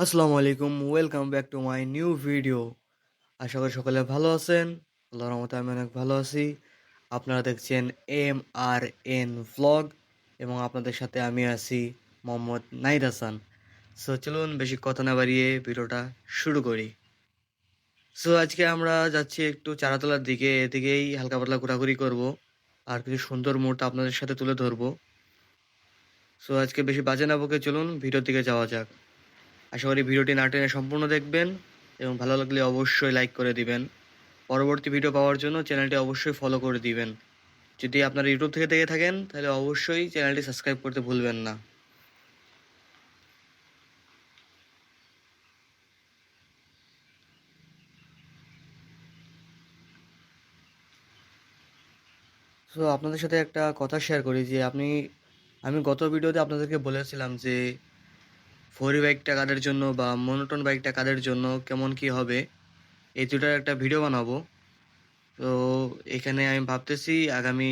আসসালামু আলাইকুম, welcome back to my new video. আশা করি সকলে ভালো আছেন। আল্লাহর রহমতে আমি অনেক ভালো আছি। আপনারা দেখছেন MRN ভ্লগ এবং আপনাদের সাথে আমি আছি মোহাম্মদ নাহিদ হাসান। সো চলুন বেশি কথা না বাড়িয়ে ভিডিওটা শুরু করি। সো আজকে আমরা যাচ্ছি একটু চারাতলার দিকে, এদিকেই হালকা পাতলা ঘোরাঘুরি করব আর কিছু সুন্দর মুহূর্ত আপনাদের সাথে তুলে ধরবো। সো আজকে বেশি বাজে না বকে চলুন ভিডিওর দিকে যাওয়া যাক। আশা করি ভিডিওটি না টেনে সম্পূর্ণ দেখবেন এবং ভালো লাগলে অবশ্যই লাইক করে দিবেন। পরবর্তী ভিডিও পাওয়ার জন্য চ্যানেলটি অবশ্যই ফলো করে দিবেন। যদি আপনারা ইউটিউব থেকে দেখে থাকেন তাহলে অবশ্যই চ্যানেলটি সাবস্ক্রাইব করতে ভুলবেন না। সো আপনাদের সাথে একটা কথা শেয়ার করি যে আমি গত ভিডিওতে আপনাদেরকে বলেছিলাম যে ফোরি বাইকটা কাদের জন্য বা মনোটন বাইকটা কাদের জন্য কেমন কি হবে, এই দুটার একটা ভিডিও বানাবো। তো এখানে আমি ভাবতেছি আগামী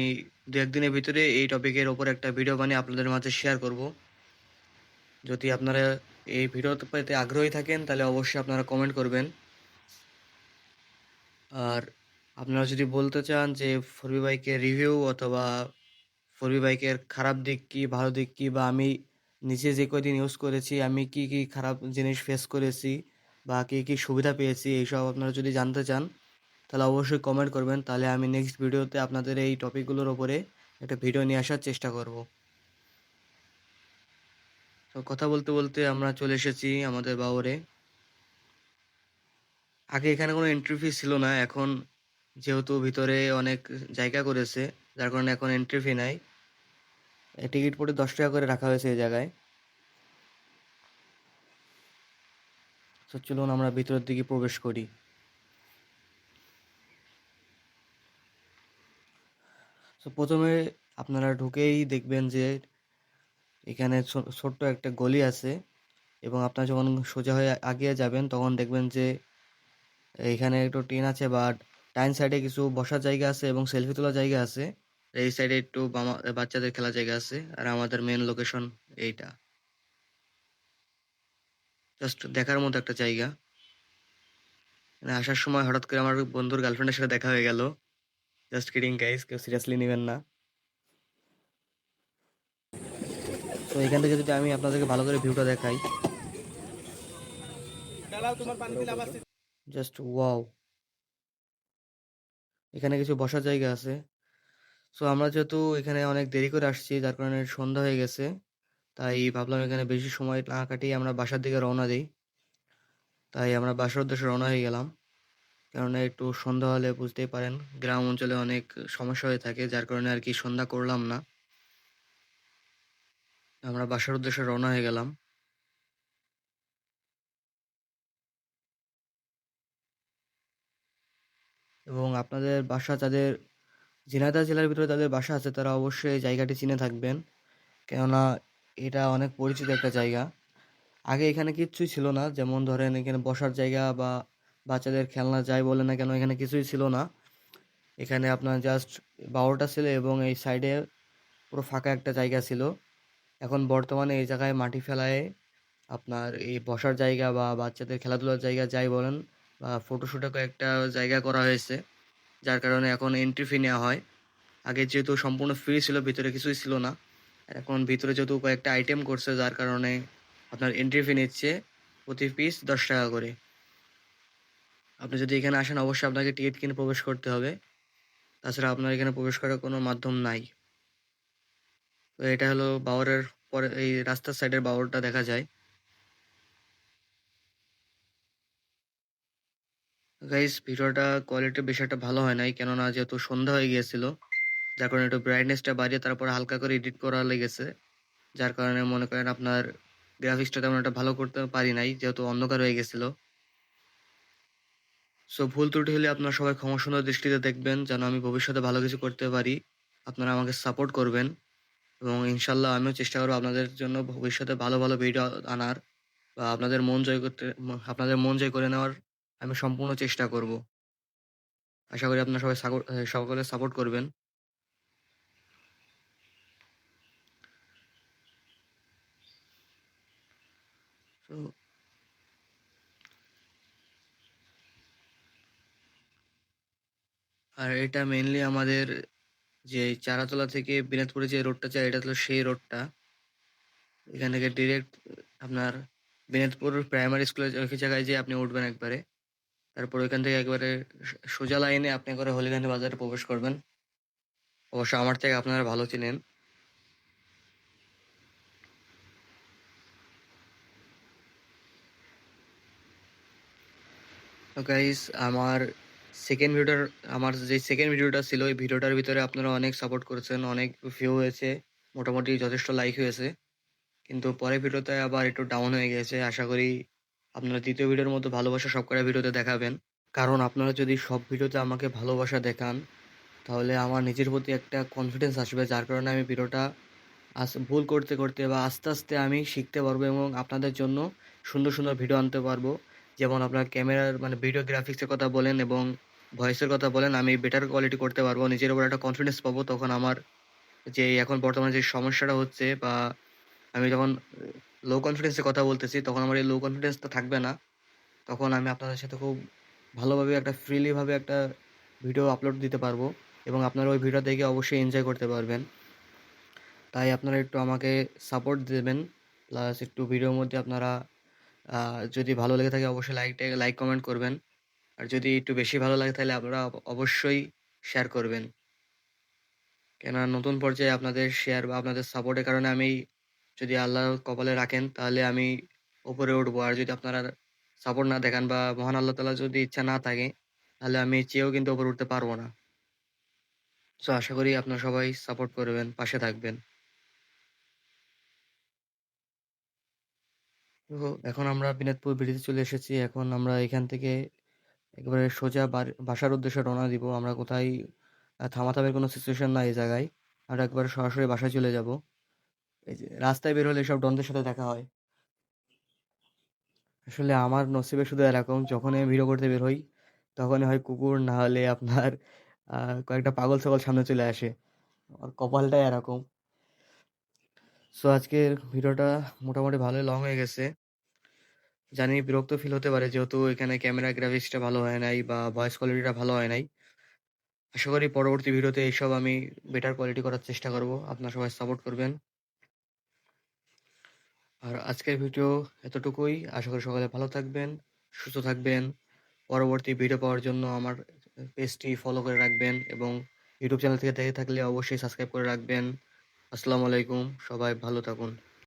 দু একদিনের ভিতরে এই টপিকের ওপর একটা ভিডিও বানিয়ে আপনাদের মাঝে শেয়ার করব। যদি আপনারা এই ভিডিও পেতে আগ্রহী থাকেন তাহলে অবশ্যই আপনারা কমেন্ট করবেন। আর আপনারা যদি বলতে চান যে ফোরবি বাইকের রিভিউ অথবা ফোরবি বাইকের খারাপ দিক কি ভালো দিক কি, বা আমি নিজে যে কয়দিন ইউজ করেছি আমি কি কি খারাপ জিনিস ফেস করেছি বা কি কি সুবিধা পেয়েছি, এইসব আপনারা যদি জানতে চান তাহলে অবশ্যই কমেন্ট করবেন। তাহলে আমি নেক্সট ভিডিওতে আপনাদের এই টপিকগুলোর ওপরে একটা ভিডিও নিয়ে আসার চেষ্টা করব। তো কথা বলতে বলতে আমরা চলে এসেছি আমাদের বাওরে। আগে এখানে কোনো এন্ট্রি ফি ছিল না, এখন যেহেতু ভিতরে অনেক জায়গা করেছে যার কারণে এখন এন্ট্রি ফি নাই। টিকিট প্রতি 10 টাকা করে রাখা হয়েছে এই জায়গায়। তো চলুন আমরা ভিতরের দিকে প্রবেশ করি। তো প্রথমে আপনারা ঢুকেই দেখবেন যে এখানে ছোট্ট একটা গলি আছে এবং আপনারা যখন সোজা হয়ে এগিয়ে যাবেন তখন দেখবেন যে এইখানে একটু টিন আছে বা ডাইন সাইডে কিছু বসার জায়গা আছে এবং সেলফি তোলার জায়গা আছে। এই সাইডে একটু বাচ্চাদের খেলার জায়গা আছে আর আমাদের মেন লোকেশন এইটা। জাস্ট দেখার মতো একটা জায়গা। মানে আসার সময় হঠাৎ করে আমার বন্ধুর গার্লফ্রেন্ডের সাথে দেখা হয়ে গেল। জাস্ট কিডিং গাইস, কেউ সিরিয়াসলি নেবেন না। তো এখান থেকে যদি আমি আপনাদেরকে ভালো করে ভিউটা দেখাই, জাস্ট ওয়াও, এখানে কিছু বসার জায়গা আছে। সো আমরা যেহেতু এখানে অনেক দেরি করে আসছি যার কারণে সন্ধ্যা হয়ে গেছে, তাই ভাবলাম এখানে বেশি সময় না কাটিয়ে আমরা বাসার দিকে রওনা দিই। তাই আমরা বাসার উদ্দেশ্যে রওনা হয়ে গেলাম। কেননা একটু সন্ধ্যা হলে বুঝতেই পারেন গ্রাম অঞ্চলে অনেক সমস্যা হয়ে থাকে, যার কারণে আর কি সন্ধ্যা করলাম না। আমরা বাসার উদ্দেশ্যে রওনা হয়ে গেলাম। এবং আপনাদের বাসা যাদের ঝিনাইদহ জেলার ভিতরে যাদের বাসা আছে তারা অবশ্যই এই জায়গাটি চিনে থাকবেন, কেননা এটা অনেক পরিচিত একটা জায়গা। আগে এখানে কিচ্ছুই ছিল না, যেমন ধরেন এখানে বসার জায়গা বা বাচ্চাদের খেলনা যাই বলে না কেন এখানে কিছুই ছিল না। এখানে আপনার জাস্ট বারোটা ছিল এবং এই সাইডে পুরো ফাঁকা একটা জায়গা ছিল। এখন বর্তমানে এই জায়গায় মাটি ফেলায় আপনার এই বসার জায়গা বা বাচ্চাদের খেলাধুলার জায়গা যাই বলেন বা ফটোশুটে কয়েকটা জায়গা করা হয়েছে, যার কারণে এখন এন্ট্রি ফি নেওয়া হয়। আগে যেহেতু সম্পূর্ণ ফ্রি ছিল, ভিতরে কিছুই ছিল না। এখন ভিতরে যেহেতু কয়েকটা আইটেম করছে যার কারণে আপনার এন্ট্রি ফি নিচ্ছে প্রতি পিস 10 টাকা করে। আপনি যদি এখানে আসেন অবশ্যই আপনাকে টিকিট কিনে প্রবেশ করতে হবে, তাছাড়া আপনার এখানে প্রবেশ করার কোনো মাধ্যম নাই। তো এটা হলো বাওরের পরে এই রাস্তার সাইডের বাওরটা দেখা যায়। গাইস ভিডিওটা কোয়ালিটি বেশি একটা ভালো হয় নাই, কেননা যেহেতু সন্ধ্যা হয়ে গিয়েছিল যার কারণে একটু ব্রাইটনেসটা বাড়িয়ে তারপরে হালকা করে এডিট করা লেগেছে, যার কারণে মনে করেন আপনার গ্রাফিক্সটা তেমন একটা ভালো করতে পারি নাই যেহেতু অন্ধকার হয়ে গেছিল। সো ভুল ত্রুটি হলে আপনারা সবাই ক্ষমা সুন্দর দৃষ্টিতে দেখবেন যেন আমি ভবিষ্যতে ভালো কিছু করতে পারি। আপনারা আমাকে সাপোর্ট করবেন এবং ইনশাল্লাহ আমিও চেষ্টা করবো আপনাদের জন্য ভবিষ্যতে ভালো ভালো ভিডিও আনার বা আপনাদের মন জয় করে নেওয়ার আমি সম্পূর্ণ চেষ্টা করব। আশা করি আপনারা সবাই সকলে সাপোর্ট করবেন। তো আর এটা মেইনলি আমাদের যে চারাতলা থেকে বিনোদপুরে যে রোডটা যায় এটা হলো সেই রোডটা। এখান থেকে ডিরেক্ট আপনার বিনোদপুর প্রাইমারি স্কুলের ওই জায়গায় যেয়ে আপনি উঠবেন একবারে। তারপর ওইখান থেকে একবারে সোজা লাইনে আপনি একবারে হলিগঞ্জ বাজারে প্রবেশ করবেন। অবশ্য আমার থেকে আপনারা ভালো চিনেন। তো গাইস আমার যে সেকেন্ড ভিডিওটা ছিল ওই ভিডিওটার ভিতরে আপনারা অনেক সাপোর্ট করেছেন, অনেক ভিউ হয়েছে, মোটামুটি যথেষ্ট লাইক হয়েছে। কিন্তু পরের ভিডিওতে আবার একটু ডাউন হয়ে গেছে। আশা করি আপনারা দ্বিতীয় ভিডিওর মতো ভালোবাসা সবকটা ভিডিওতে দেখাবেন। কারণ আপনারা যদি সব ভিডিওতে আমাকে ভালোবাসা দেখান তাহলে আমার নিজের প্রতি একটা কনফিডেন্স আসবে, যার কারণে আমি ভিডিওটা ভুল করতে করতে বা আস্তে আস্তে আমি শিখতে পারবো এবং আপনাদের জন্য সুন্দর সুন্দর ভিডিও আনতে পারবো। যেমন আপনার ক্যামেরার মানে ভিডিও গ্রাফিক্সের কথা বলেন এবং ভয়েসের কথা বলেন, আমি বেটার কোয়ালিটি করতে পারবো, নিজের উপর একটা কনফিডেন্স পাবো। তখন আমার যে এখন বর্তমানে যে সমস্যাটা হচ্ছে বা আমি যখন লো কনফিডেন্সের কথা বলতেছি তখন আমার এই লো কনফিডেন্সটা থাকবে না। তখন আমি আপনাদের সাথে খুব ভালোভাবে একটা ফ্রিলি ভাবে একটা ভিডিও আপলোড দিতে পারবো এবং আপনারা ওই ভিডিও দেখে অবশ্যই এনজয় করতে পারবেন। তাই আপনারা একটু আমাকে সাপোর্ট দেবেন। প্লাস একটু ভিডিওর মধ্যে আপনারা যদি ভালো লেগে থাকে অবশ্যই লাইক কমেন্ট করবেন। আর যদি একটু বেশি ভালো লাগে তাহলে আপনারা অবশ্যই শেয়ার করবেন। কেননা নতুন পর্যায়ে আপনাদের শেয়ার বা আপনাদের সাপোর্টের কারণে আমি, যদি আল্লাহ কপালে রাখেন তাহলে আমি উপরে উঠবো। আর যদি আপনারা সাপোর্ট না দেখান বা মহান আল্লাহ তাআলার যদি ইচ্ছা না থাকে তাহলে আমি চেয়েও কিন্তু উপরে উঠতে পারবো না। সো আশা করি আপনারা সবাই সাপোর্ট করবেন, পাশে থাকবেন। তো এখন আমরা বিনোদপুর ব্রিজে চলে এসেছি। এখন আমরা এখান থেকে একেবারে সোজা বাসার উদ্দেশ্যে রওনা দিব। আমরা কোথায় থামাথামের কোনো সিচুয়েশন নাই এই জায়গায়। আমরা একবারে সরাসরি বাসায় চলে যাব। এই যে রাস্তায় বের হলে এসব ডনদের সাথে দেখা হয়। আসলে আমার নসিবে শুধু এরকম, যখনই আমি ভিডিও করতে বের হই তখনই হয় কুকুর, না হলে আপনার কয়েকটা পাগল ছাগল সামনে চলে আসে। আমার কপালটাই এরকম। সো আজকের ভিডিওটা মোটামুটি ভালোই লং হয়ে গেছে। জানি বিরক্ত ফিল হতে পারে যেহেতু এখানে ক্যামেরা গ্রাফিক্সটা ভালো হয় নাই বা ভয়েস কোয়ালিটিটা ভালো হয় নাই। আশা করি পরবর্তী ভিডিওতে এইসব আমি বেটার কোয়ালিটি করার চেষ্টা করব। আপনারা সবাই সাপোর্ট করবেন। আর আজকের ভিডিও এতটুকুই। আশা করি সকলে ভালো থাকবেন, সুস্থ থাকবেন। পরবর্তী ভিডিও পাওয়ার জন্য আমার পেজটি ফলো করে রাখবেন এবং ইউটিউব চ্যানেল থেকে দেখে থাকলে অবশ্যই সাবস্ক্রাইব করে রাখবেন। আসসালামু আলাইকুম। সবাই ভালো থাকুন।